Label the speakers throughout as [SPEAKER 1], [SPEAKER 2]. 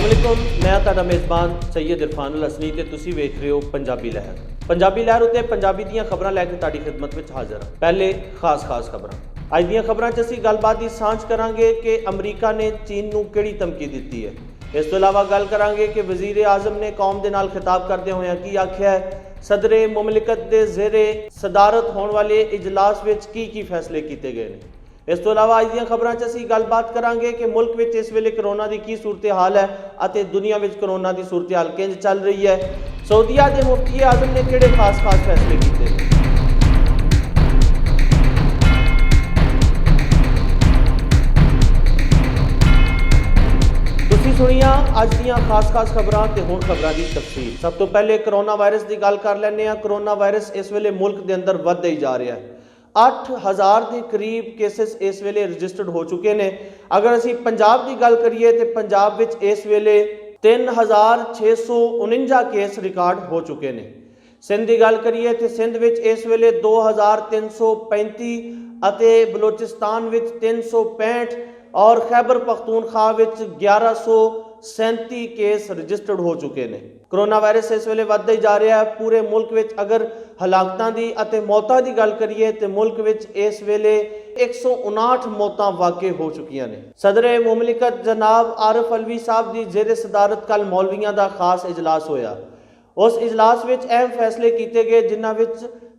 [SPEAKER 1] अस्सलाम वालेकुम, मैं तुहाडा मेज़बान सैयद इरफानुल हसनी ते तुसीं वेख रहे हो पंजाबी लहर। पंजाबी लहर उत्ते पंजाबी दीयां खबरां लैके तुहाडी खिदमत विच हाज़र हां। पहले खास खबरां। अज दीयां खबरां च असीं गलबात दी सांझ करांगे कि अमरीका ने चीन नूं किहड़ी धमकी दित्ती है। इस तो इलावा गल करांगे कि वज़ीर आज़म ने कौम दे नाल खिताब करदे होए की आख्या है। सदरे मुमलिकत दे ज़ेरे सदारत होने वाले इजलास विच की फैसले किए गए हैं। इस तो इलावा अज दी खबरों च असीं गलबात करांगे कि मुल्क में इस वेले करोना की की सूरत हाल है और दुनिया में करोना की सूरत हाल किंज चल रही है। सऊदीया के मुफ्ती आज़म ने किहड़े खास फैसले किए। तुसीं सुनिया अज दीयां खास खबरां ते हुण खबरां दी तफसील। सब तो पहले करोना वायरस की गल कर लैंदे हां। करोना वायरस इस वेले मुल्क के अंदर वधदा ही जा रहा है। 8000 के करीब केसेस इस वेले रजिस्टर्ड हो चुके हैं। अगर असी पंजाब की गल करिए तो पंजाब विच इस वेले 3649 केस रिकॉर्ड हो चुके हैं। सिंध की गल करिए तो सिंध विच इस वेले 2335 अते बलोचिस्तान विच 365 और खैबर पख्तूनख्वा विच 1137 केस रजिस्टर्ड हो चुके हैं। करोना वायरस इस वेले वधदा ही जा रहा है। पूरे मुल्क विच अगर हलाकतां दी अते मौतां दी गल करिए तो मुल्क विच इस वेले 159 मौतां वाक़ हो चुकियां ने। सदरे मुमलिकत जनाब आरिफ अलवी साहब की जेरे सदारत कल मौलवियां का खास इजलास होया। उस इजलास विच अहम फैसले किए गए जिन्हां विच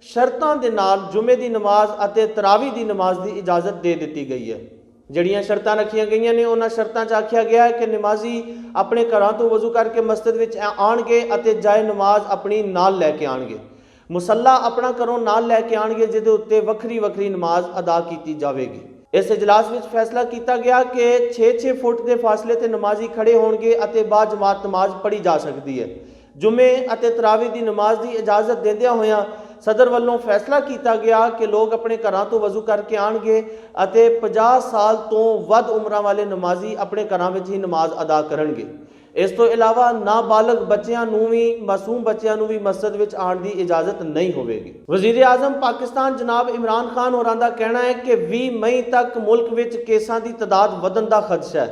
[SPEAKER 1] शर्तां दे नाल जुमे की नमाज अते तरावी की नमाज की इजाजत दे दी गई है। ਜਿਹੜੀਆਂ शर्तां रखिया गई ने उन्होंने शर्तां च आख्या गया है कि नमाजी अपने घरों तो वजू करके मस्जिद विच आउणगे अते जाए नमाज अपनी नाल लैके आउणगे। मुसल्ला अपना घरों नाल लैके आउणगे जिहदे उत्ते वक्री नमाज अदा की जाएगी। इस इजलास विच फैसला किया गया कि 6-6 फुट के फासले ते नमाजी खड़े होणगे अते बाजमात नमाज पढ़ी जा सकती है। जुमे अते तरावी की नमाज की इजाजत देंदियां होइयां सदर वालों फैसला किया गया कि लोग अपने घरों तो वजू करके आएंगे अते 50 साल तो वध उम्र वाले नमाजी अपने घरों में ही नमाज अदा करेंगे। इस तो इलावा नाबालग बच्चों नूं भी मासूम बच्चों नूं भी मस्जिद विच आउण की इजाजत नहीं होगी। वज़ीर आज़म पाकिस्तान जनाब इमरान खान होरां दा कहना है कि 20 मई तक मुल्क विच केसां की तादाद वधन का खदशा है।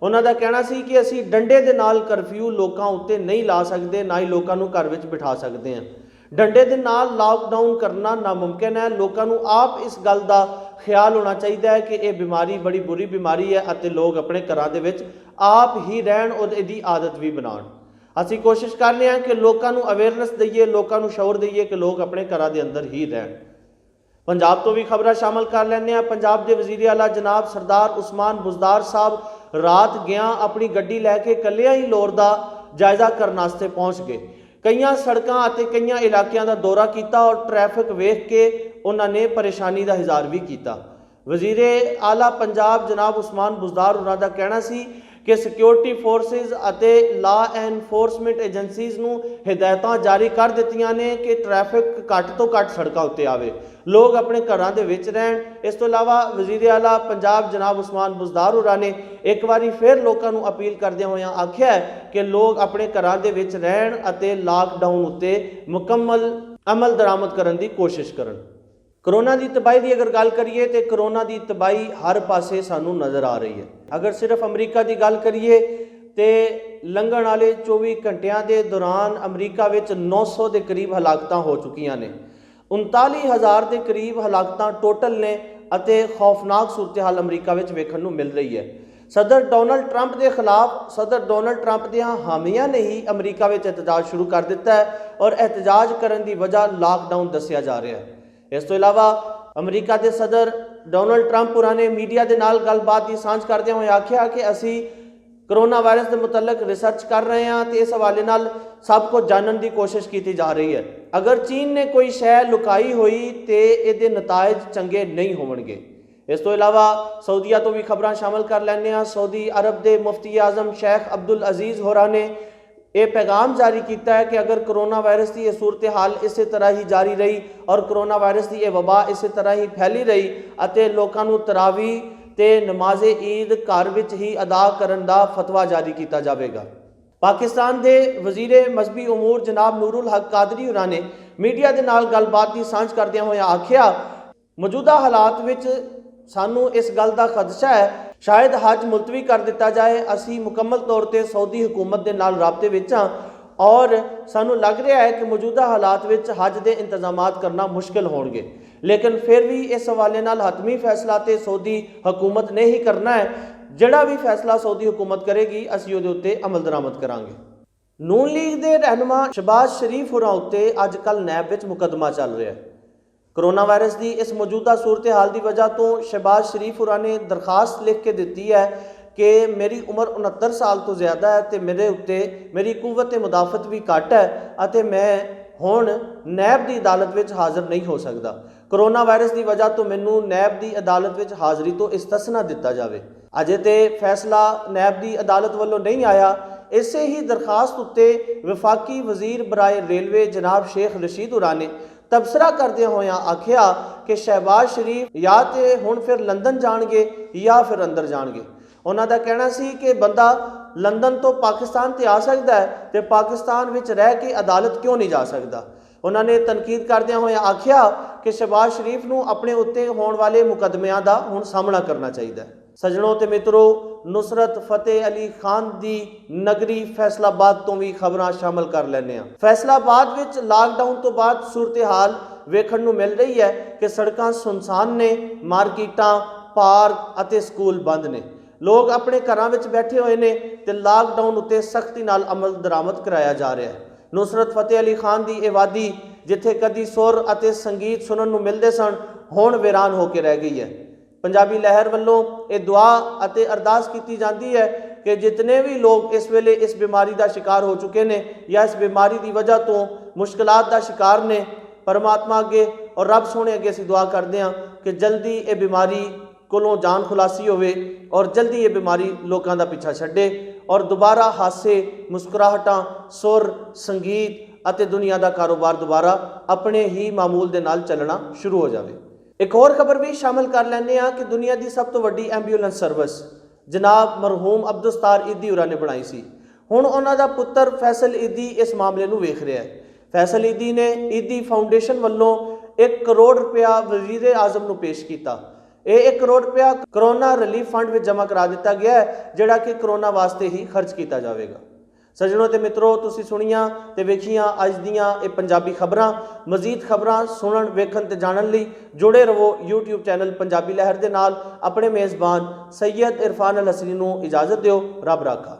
[SPEAKER 1] उन्हां दा कहना सी कि असीं डंडे दे नाल करफ्यू लोकां उत्ते नहीं ला सकते, ना ही लोकां नूं घर विच बिठा सकते हैं। डंडे दे नाल लॉकडाउन करना नामुमकिन है। लोगों को आप इस गल का ख्याल होना चाहिए है कि यह बीमारी बड़ी बुरी बीमारी है और लोग अपने घरों के विच आप ही रहन और इसकी आदत भी बनाउण। असी कोशिश कर रहे हैं कि लोगों को अवेयरनेस दईए, लोगों को शौर दईए कि लोग अपने घरों के अंदर ही रहन। पंजाब तो भी खबर शामिल कर लैंदे हां। पंजाब के वज़ीर आला जनाब सरदार उस्मान बुज़दार साहब रात गया अपनी गड्डी लैके कल्लियां ही लोर का जायजा करने वास्ते पहुँच गए। कई सड़कों और कई इलाकों का दौरा किया और ट्रैफिक वेख के उन्होंने परेशानी का इजहार भी किया। वज़ीर आला पंजाब जनाब उस्मान बुज़दार उन्होंने कहना सी कि सिक्योरिटी फोर्सिस अते लॉ एनफोर्समेंट एजेंसीज़ नूं हिदायतां जारी कर दित्तियां ने कि ट्रैफिक घट तो घट सड़कों उत्ते आवे, लोग अपने घरों के विच रहन। इस तो इलावा वज़ीर आला पंजाब जनाब उस्मान बुज़दार होरां ने एक बारी फिर लोगों को अपील करदे होए आख्या है कि लोग अपने घरों के विच रहन अते लॉकडाउन उत्ते मुकम्मल अमल दरामद करने की कोशिश करन। करोना की तबाही की अगर गल करिए तो करोना की तबाही हर पासे सानू नज़र आ रही है। अगर सिर्फ अमरीका की गल करिए तो लंघण वाले 24 घंटिया के दौरान अमरीका विच 900 के करीब हलाकतां हो चुकियां ने। 39,000 के करीब हलाकतां टोटल ने अते खौफनाक सूरत हाल अमरीका विच वेखण नूं मिल रही है। सदर डोनाल्ड ट्रंप के खिलाफ सदर डोनाल्ड ट्रंप के हामियां ने ही अमरीका विच एहतजाज शुरू कर दिता है और एहतजाज करने की वजह लॉकडाउन दसिया जा रहा है। इस तो इलावा अमरीका के सदर डोनाल्ड ट्रंप ने मीडिया के नाल गलबात की सांझ करते हुए आख्या कि असी करोना वायरस के मुतलक रिसर्च कर रहे हैं तो इस हवाले नाल सब कुछ जानने की कोशिश की जा रही है। अगर चीन ने कोई शै लुकाई हुई तो ये नतायज चंगे नहीं होणगे। इस तो इलावा सऊदीया तो भी खबर शामिल कर लैंदे हां। सऊदी अरब के मुफ्ती आज़म शेख अब्दुल अजीज़ होरां ने यह पैगाम जारी किया है कि अगर करोना वायरस की यह सूरत हाल इस तरह ही जारी रही और करोना वायरस की यह वबा इस तरह ही फैली रही अते लोगों को तरावी ते नमाज़े ईद घर विच ही अदा करने का फतवा जारी किया जाएगा। पाकिस्तान के वज़ीर मजहबी उमूर जनाब नूरुल हक कादरी होरां ने मीडिया के नाल गलबात की सांझ करदे हुए आख्या मौजूदा हालात विच सानू इस गल का खदशा है शायद हज मुलतवी कर दिता जाए। असी मुकम्मल तौर पर सऊदी हुकूमत के नाल राबते विच हां और सानू लग रहा है कि मौजूदा हालात विच हज के इंतजामात करना मुश्किल होणगे, लेकिन फिर भी इस हवाले नाल हतमी फैसला तो सऊदी हुकूमत ने ही करना है। जिहड़ा भी फैसला सऊदी हुकूमत करेगी असी उहदे उत्ते अमल दरामद करांगे। नून लीग के रहनुमा शहबाज शरीफ होरां उत्ते अजकल नैब विच मुकदमा चल रहा है। कोरोना वायरस की इस मौजूदा सूरत हाल की वजह तो शहबाज शरीफ होरां ने दरखास्त लिख के दी है कि मेरी उम्र 69 साल तो ज़्यादा है तो मेरे उत्ते मेरी कुव्वत मुदाफत भी घट है और मैं हुण नैब की अदालत में हाज़र नहीं हो सकता। कोरोना वायरस की वजह तो मैनू नैब की अदालत में हाज़री तो इस्तसना दिता जाए। अजे तो फैसला नैब की अदालत वालों नहीं आया। इसे ही दरखास्त उत्ते वफाकी वजीर बराए रेलवे जनाब शेख रशीद होरां ने तबसरा करदे होया आखिया कि शहबाज शरीफ या तो हुण फिर लंदन जाणगे या फिर अंदर जाणगे। उन्हां दा कहना सी कि बंदा लंदन तो पाकिस्तान ते आ सकता है तो पाकिस्तान विच रह के अदालत क्यों नहीं जा सकता। उन्होंने तनकीद करदे होया आखिया कि शहबाज शरीफ नूं अपने उत्ते होण वाले मुकदमियां दा हुण सामना करना चाहिए। सजनों ते मित्रों, नुसरत फतेह अली खान की नगरी फैसलाबाद तो भी खबरां शामिल कर लैने आ। फैसलाबाद विच लॉकडाउन तो बाद सूरत हाल वेखण नूं मिल रही है कि सड़कां सुनसान ने, मार्केटां, पार्क अते स्कूल बंद ने। लोग अपने घरां विच बैठे हुए ने ते लॉकडाउन उत्ते सख्ती नाल अमल दरामद कराया जा रहा है। नुसरत फतेह अली खान की यह वादी जिथे कदी सुर अते संगीत सुनन नूं मिलदे सन हुण वीरान होकर रह गई है। पंजाबी लहर वालों ये दुआ अते अरदास की जाती है कि जितने भी लोग इस वेले इस बीमारी का शिकार हो चुके हैं या इस बीमारी की वजह तो मुश्किलात का शिकार ने, परमात्मा अगे और रब सोने अगे असीं दुआ करते हैं कि जल्दी ये बीमारी कोलों जान खुलासी होवे और जल्दी ये बीमारी लोगों का पीछा छड्डे और दोबारा हासे, मुस्कुराहटां, सुर, संगीत अते दुनिया का कारोबार दोबारा अपने ही मामूल दे नाल चलना शुरू हो जाए। एक और खबर भी शामिल कर लैंदे आ कि दुनिया की सब तो वड्डी एंबूलेंस सर्विस जनाब मरहूम अब्दुस्तार ईदी होरां ने बनाई सी। हुण उन्हां दा पुत्तर फैसल ईदी इस मामले नूं वेख रहा है। फैसल ईदी ने ईदी फाउंडेशन वालों 1 करोड़ रुपया वजीर आजम नूं पेश किया। ये 1 करोड़ रुपया करोना रिलीफ फंड में जमा करा दिता गया है जिहड़ा कि करोना वास्ते ही खर्च किया जाएगा। सजनों ते मित्रों, तुसीं सुनिया ते वेखियां अज दियां ये पंजाबी खबरां। मजीद खबरां सुनन, वेखन ते जानन लई जुड़े रहो यूट्यूब चैनल पंजाबी लहर दे नाल। अपने मेज़बान सैयद इरफान अल हसनी नूं इजाज़त दिओ। रब राखा।